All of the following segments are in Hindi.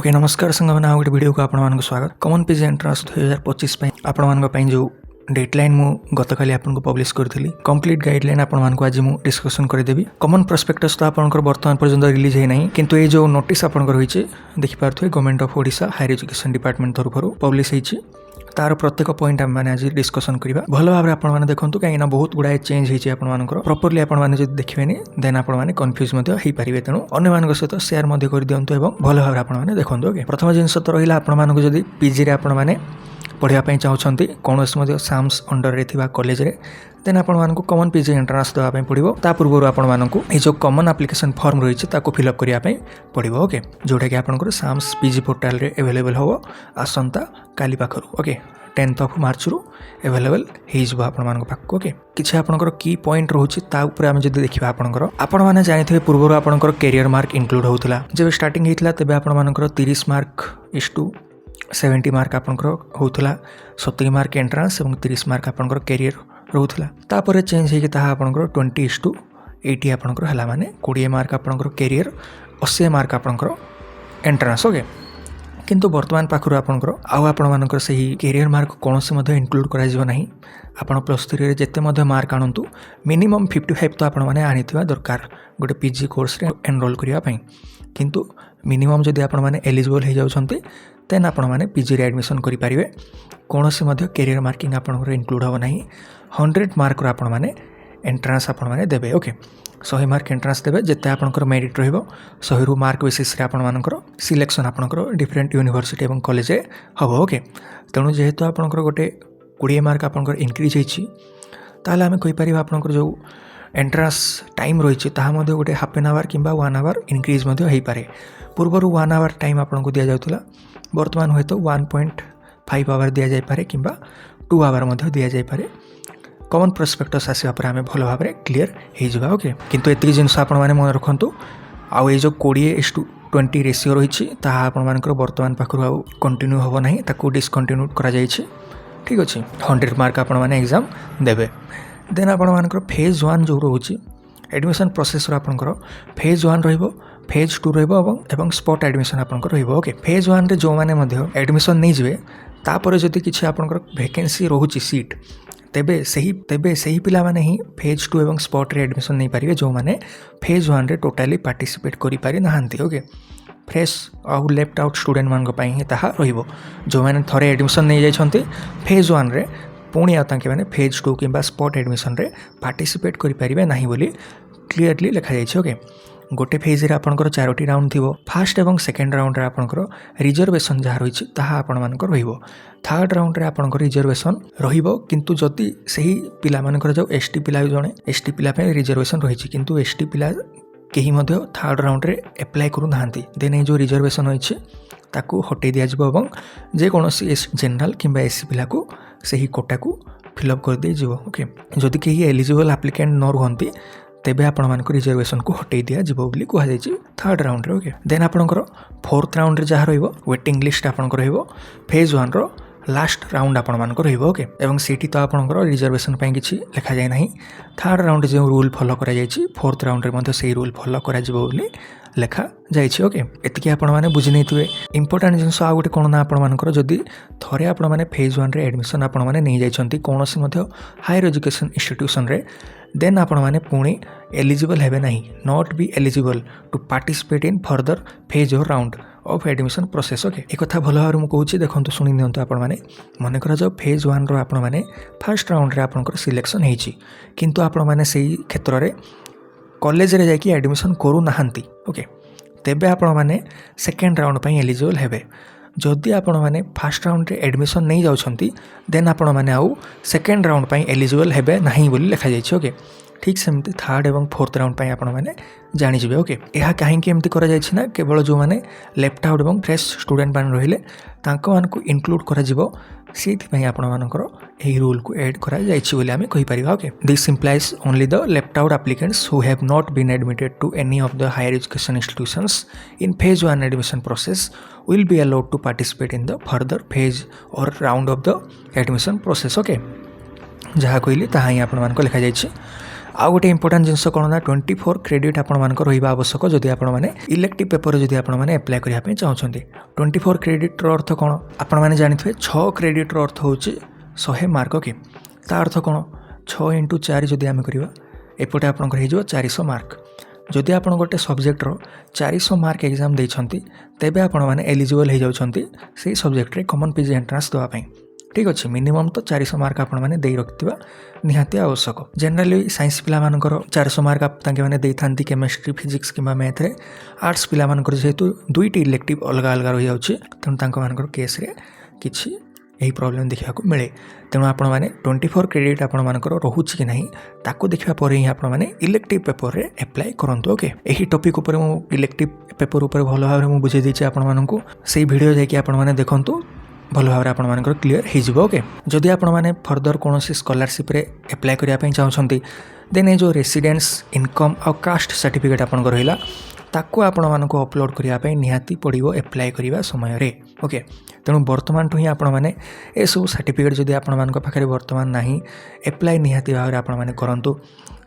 ओके नमस्कार संग मैंने गोटे वीडियो को आपण स्वागत। कॉमन पेज एंट्रांस 2025 आपण जो डेडलाइन मु गत काली आपको पब्लिश करी कंप्लीट गाइडलाइन आपको आज मुझे डिस्कसन करदेवी। कॉमन प्रोस्पेक्टस तो आपंकर बर्तमान पर्यंत रिलीज है ना, किंतु ये जो नोटिस आपंकर रही देखिपे government of Odisha higher education department तरफ पब्लिश होती तार प्रत्येक पॉइंट आम आज डिस्कसन करवा भल भाव में आपने देखो कहीं बहुत गुड़ाए चेंज होती प्रॉपर्ली आपने देखिए देन आपने कन्फ्यूज हो पारे। तेणु अन्य सहित सेयार कर दिंतु और भल भाव में आपने देखो। ओके प्रथम जिनस तो रहा आपको पीजी आपने पढ़ाई चाहते कौन साम्स अंडर रे कॉलेज रे देन आपको कॉमन पीजी एंट्रांस देवाई पड़ो। ता पूर्व आपको जो कॉमन एप्लिकेशन फॉर्म रही है फिलअप करने पड़ो। ओके जोटा कि आपंकर साम्स पीजी पोर्टाल रे अवेलेबल हम आसंता काली पाखर। ओके 10th of March रु अवेलेबल हो पाखक। ओके किसी आपंकर की पॉइंट रोचे आम जब देखा आपण मैंने जानते पूर्व आपंकर कैरियर मार्क इंक्लूड होता जब स्टार्टिंग होता तेज आपर 30 मार्क इस टू 70 मार्क आपंकर होता 70 मार्क एंट्रांस और 30 मार्क आपंकर कैरियर रोला। तापर चेंज होकर 20:80 आपंकर है माने 20 मार्क आपंकर कैरियर 80 मार्क आपंकर एंट्रांस। ओके किंतु वर्तमान पाखर आपंकर आउ से कैरियर मार्क कौन से इनक्लूड करा आप +3 जिते मार्क आणतु मिनिमम 55 तो आपने आनी दरकार गोटे पीजी कोर्स रे एनरोल करने। किंतु मिनिमम जदि आपने एलिजिबल हो जाती देन आपने पीजी रे एडमिशन करेंगे। कौन से कैरियर मार्किंग आपंकर इनक्लूड हम ना 100 मार्क आपने एंट्रांस आपने देवे। ओके 100 मार्क एंट्रांस देवे जिते आपंकर मेरिट रहिबो 100 मार्क बेसिस रे आपनकर सिलेक्शन आपनकर डिफरेंट यूनिवर्सिटी और कॉलेज हम। ओके तेणु जेहेतु आपंकर गोटे 20 मार्क आपंकर इंक्रीज होती ताल आम कहीपर आपंकर जो एंट्रांस टाइम रही गोटे हाफ एन आवर कि 1 आवर इनक्रीज हो पारे। पूर्वर 1 आवर टाइम आपको दि जाऊला बर्तमान हे तो 1.5 आवर दि जापे कि 2 आवर दि जापे। कॉमन प्रोस्पेक्टस आसवा पर आम भल भाव में क्लीयर हो। ओके किंतु एतिक जिनस आपने मन रखु आउ ये जो 20:20 रेसीओ रही आपंकर बर्तमान पाखर आउ कंटिन्यू हम ना डिस्कंटिन्यू करा ठीक अच्छे 100 मार्क आपने एग्जाम देवे। देन आपंकर फेज 1 जो रोचे एडमिशन प्रोसेस आपंकर फेज 1 फेज 2 और स्पॉट एडमिशन आपंकर रहिबो। ओके फेज 1 रे जो माने एडमिशन नहीं जाए तापर जदि किसी आपंकर वैकेंसी रोचे सीट तेबे सही पिला माने ही फेज 2 और स्पॉट रे एडमिशन नहीं पारे जो माने फेज 1 रे टोटाली पार्टिसिपेट करि पारि नाहंती। ओके फ्रेश आउ लेफ्ट आउट स्टूडेंट मानक पई ही ताहा रहिबो। जो माने थरे एडमिशन नहीं जाइछंती फेज 1 रे पुणी आने फेज 2 कि स्पॉट एडमिशन रे पार्टिसिपेट करि पारिबे नाही बोली क्लीयरली लिखा जाइछे। ओके गोटे फेज रे आपंकर 4टी राउंड थी फास्ट और सेकेंड राउंड रे आपंकर रिजर्वेशन जहाँ रही आपंकर रहिबो। थर्ड राउंड रे आपंकर रिजर्वेशन रहिबो किंतु जदि सही पिला मानकर जो एसटी पिला जड़े एसटी पिला रिजर्वेशन रही किंतु एसटी पिला कहीं थर्ड राउंड रे एप्लाय करू नाहांती देन जो रिजर्वेशन होइछे ताकू हटे दिया जिवो एवं जेकोसी जनरल किंबा एससी पिला को सही कोटा को फिलअप कर दे जिवो। ओके जदि कहीं एलिजिबल एप्लिकेंट न रुहंती तेबे आपण रिजर्वेशन को हटे दिया जिवो बोली कहा जायछि थर्ड राउंड रे। ओके देन आपणकर फोर्थ राउंड रे जहाँ रहिबो वेटिंग लिस्ट आपणकर रहिबो फेज 1 रो लास्ट राउंड आपणकर रहिबो। ओके एवं सीटी तो आपणकर रिजर्वेशन पई किछि लिखा जाय नाही। थर्ड राउंड जो रूल फॉलो करा जायछि फोर्थ राउंड रे मध्ये सेही रूल फॉलो करा जिवो बोली लेखा जायछि। ओके एतिकी आपण माने बुझि नैथिबे। इंपोर्टेंट जिंस आ गोटे कोन ना आपण मानकर जदि थरे आपण माने फेज 1 रे एडमिशन आपण माने नै जायछंती कोनोसी मध्ये हायर एजुकेशन इंस्टीट्यूशन रे देन आपण माने पुणी एलिजिबल हेबे नाही not be eligible to participate in further phase or round of admission process. Okay एक कथा भल भाव में कहूँ देखो शुणी नियंतु आपण माने मनकर जो फेज 1 रो आपण माने फर्स्ट राउंड रे आपनकर सिलेक्शन हेछि किंतु आपण माने सेही क्षेत्र रे कॉलेज रे जाकी एडमिशन करू नाहंती। ओके तेबे आपण माने सेकेंड राउंड पई एलिजिबल हेबे। जदि आपण माने फर्स्ट राउंड रे एडमिशन नहीं जाउछंती देन आपण माने आउ सेकेंड राउंड पई एलिजिबल हेबे नाही बोली लिखा जायछि। ओके ठीक सेमती थर्ड और फोर्थ राउंड पई आपण माने जानिजिबे। ओके यह कहीं एमती करा जायछि ना केवल जो माने लेफ्ट आउट और फ्रेश स्टूडेंट मान रहिले तांको मानकु इंक्लूड करा जिवो सीथि पई आपण मानकर एही रूल को ऐड करा जायछि बोली आमे कहि परिबा। Okay this implies only the left out applicants who have not been admitted to any of the higher education institutions in phase 1 admission process will be allowed to participate in the further phase or round of the admission process। Okay जहाँ कहली ताहा ही आपण मानक लिखा जायछि। आउ गोटे इंपोर्टेंट जिनस कौन ना 24 क्रेडिट आपको रहा आवश्यक जदि आपने इलेक्टिव पेपर जदि आपने एप्लाय करने चाहते 24 क्रेडिट अर्थ कौन आपने जानते 6 क्रेडिट अर्थ हूँ 100 मार्क ओके ता अर्थ कौन 6 इंटू 4 जदि आम करवा एपटे आपंकर हो 400 मार्क जदि आप गोटे सब्जेक्टर 400 मार्क एग्जाम देते तेबे आपण मैंने एलिजिबल हो जाती से सब्जेक्ट कॉमन पीजी एंट्रांस देवाई ठीक अच्छे मिनिमम तो 400 मार्क आपण मैंने दे रखा निहाती आवश्यक जनरली साइंस पिला 400 मार्क मैंने दे था केमिस्ट्री फिजिक्स कि मैथ रे आर्ट्स पिला जेहेतु दुईटी इलेक्टिव अलग अलग रही जाऊँगी तेणु केस्रे किसी यही प्रोब्लेम देखा मिले तेणु आपण मैंने 24 क्रेडिट आपर रोचे कि ना ताकू देखा ही आपने इलेक्टिव पेपर रे एप्लाय करंतु ओके यही टॉपिक उपर मु इलेक्टिव पेपर उपर भल भाव में बुझे देछि आपण मानकु सेही वीडियो जाकि आपण माने देखंतु भल भाव में आपण क्लीयर हो ओके जदि आपण माने फर्दर कौन स्कॉलरशिप रे एप्लाय करने चाहते देन ये जो रेसिडेंस इनकम और कास्ट सर्टिफिकेट आपन रहा ताकू आपण मानक अपलोड करने निहाती पड़ो एप्लाय करने समय रे ओके तेणु बर्तमान ही आपण मैंने ये सब सर्टिफिकेट जदि आपण मान पाखे बर्तमान ना एप्लाय निहाती भाव में आपण मैंने करूँ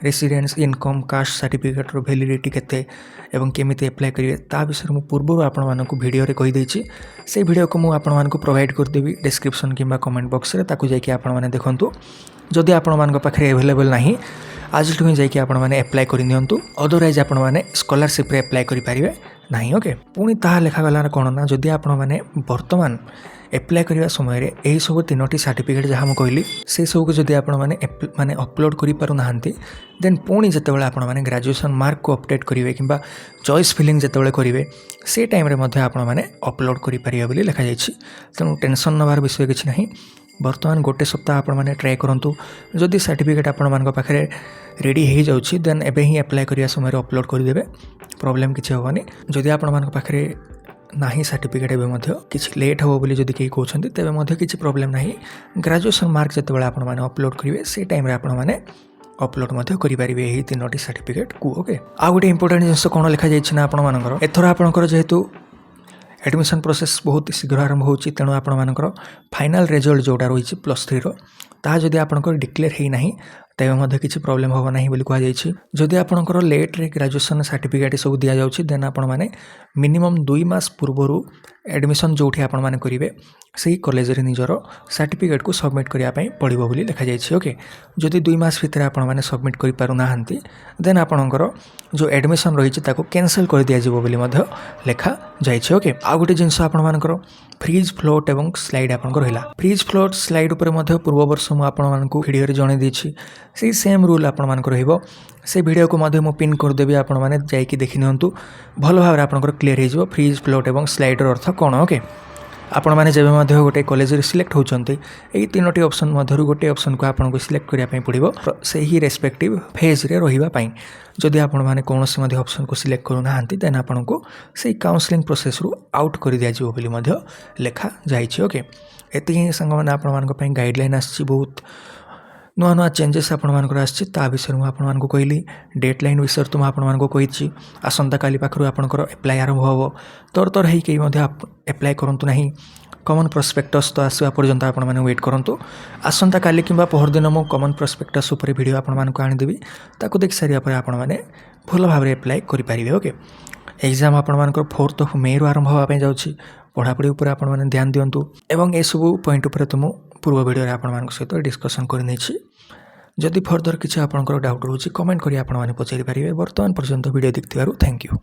residence income caste certificate validity केते एवं केमिति एप्लाय करेंगे ता विषय में पूर्व आपण मानक वीडियो रे कही देछि से वीडियो को मुझे आपण मानक प्रोवाइड करदेवी डिस्क्रिप्शन किंबा कमेंट बॉक्स रे ताकू जाकि आपण माने देखंतु जदि आपण मान पाखे अवेलेबल नाही आज ही जाकि आपण माने एप्लाय करि नियंतु अदरवाइज आपण माने स्कॉलरशिप रे एप्लाय करि पारिबे नाही ओके पुणी ताहा लेखा गला कोन ना जदि आपण माने वर्तमान एप्लाय करने समय रे यही सब 3टी सर्टिफिकेट जहाँ मुझे कहली से सब को जदि आपण माने अपलोड करि पारु नाहंती देन पुणी जितेबाला आपण माने ग्रेजुएशन मार्क को अपडेट करेंगे कि चॉइस फिलिंग जितेबाला करेंगे से टाइम रे मध्य आपण माने अपलोड करि पारिबे बोली लिखा जाइछि तेणु टेंशन नबार विषय किछि नाही बर्तमान गोटे सप्ताह आपण माने ट्राई करंतु जदि सर्टिफिकेट आपण मान पाखे रेडी हो जाउछि देन एबे ही एप्लाय करिया समय रे अपलोड कर देबे प्रॉब्लम किछि होबनी जदि आपण मान पाखे नाही सर्टिफिकेट एवं मध्य किछि लेट हो बोली जदि केही कहउछन्ती तेबे मध्य किछि प्रॉब्लम नाही ग्रेजुएशन मार्क जतेबेला आपण माने अपलोड करिवे से टाइम रे आपण माने अपलोड मध्य करि पारिबे एही 3टी सर्टिफिकेट को ओके आ गोटे इंपोर्टेंट जिंस कोन लिखा जाइछि ना आपण मानकर एथरा आपनकर जेहेतु एडमिशन प्रोसेस बहुत शीघ्र आरंभ होछि तेणु आपण मानकर फाइनल रिजल्ट जोटा रही +3 रो ता जदि आपनकर डिक्लेयर हे नाही तेबे मध्य किछि प्रॉब्लम होबा नाही बोली कहा जाइछि जदि आपनकर लेट रे ग्रेजुएशन सर्टिफिकेट सब दिया जाउछि देन आपण माने मिनिमम 2 मास पूर्वरु एडमिशन जोठी आपण माने करिवे सही कॉलेज रे निजरो सर्टिफिकेट को सबमिट करिया पई पड़िबो बोली लिखा जाइछि ओके जदि 2 मास भितर आपण माने सबमिट करि पारु नाहंती देन आपनकर जो एडमिशन रही ताको कैंसिल कर दिया जिवो बोली मध्य लिखा जाइछि ओके आ गोटे जिंस आपण मानकर फ्रीज फ्लोट एवं स्लाइड आपनकर रहिला फ्रीज फ्लोट स्लाइड ऊपर मध्य पूर्व वर्ष मु आपण मानकु वीडियो रे जणे दिछि से सेम रूल आपण मानकर रहिबो से वीडियो को मध्य मु पिन कर देबी आपण माने जाईकी देखि नियंतु भलो भाव रे आपनकर क्लियर हो जिवो फ्रीज फ्लोट एवं स्लाइड रो अर्थ कोन ओके आपण माने जेबे मध्य गोटे कॉलेज रे सिलेक्ट होचंती एई 3टी ऑप्शन मध्यरु गोटे ऑप्शन को आपन को सिलेक्ट करिया पई पड़िबो से ही रेस्पेक्टिव फेज रे रहिबा पई जदि आपण माने कोनोसी मध्य ऑप्शन को सिलेक्ट करू नाहंती देन आपन को सेही काउंसलिंग प्रोसेस रु आउट कर दिया जिवो बोली मध्य लेखा जाइछि ओके एति ही संग माने आपण मान को पई गाइडलाइन आछि बहुत नुआ नुआ चेंजेस आपण मानकर आछि ता विषय में आपण मानको कहली डेडलाइन विषय तो आपण मानको कहिछि आसंता काली पाखरु आपनकर एप्लाय आरंभ होबो तर हेई के मध्य एप्लाय करंतु नाही कॉमन प्रोस्पेक्टस तो आसवा पर्यंत आपण माने वेट करंतु आसंता काली किंबा पहर दिन मो कॉमन प्रोस्पेक्टस ऊपर वीडियो आपण मानको आनि देबी ताको देख सारिया पर आपण माने भलो भाबरे एप्लाय करि पारिबे ओके एग्जाम आपण मानकर 4 मे रु आरंभ होबा पय जाउछि पढ़ापढ़ी उपर आपण माने ध्यान दियंतु एवं ए सब पॉइंट उपर तुम पूर्व वीडियो रे आपण मानक सहित डिस्कशन करनी छी जदि फर्दर किसी आपनकर डाउट रोची कमेंट करी आपण माने पचारि पारिबे वर्तमान पर्यंत वीडियो देखथिबारु थैंक यू।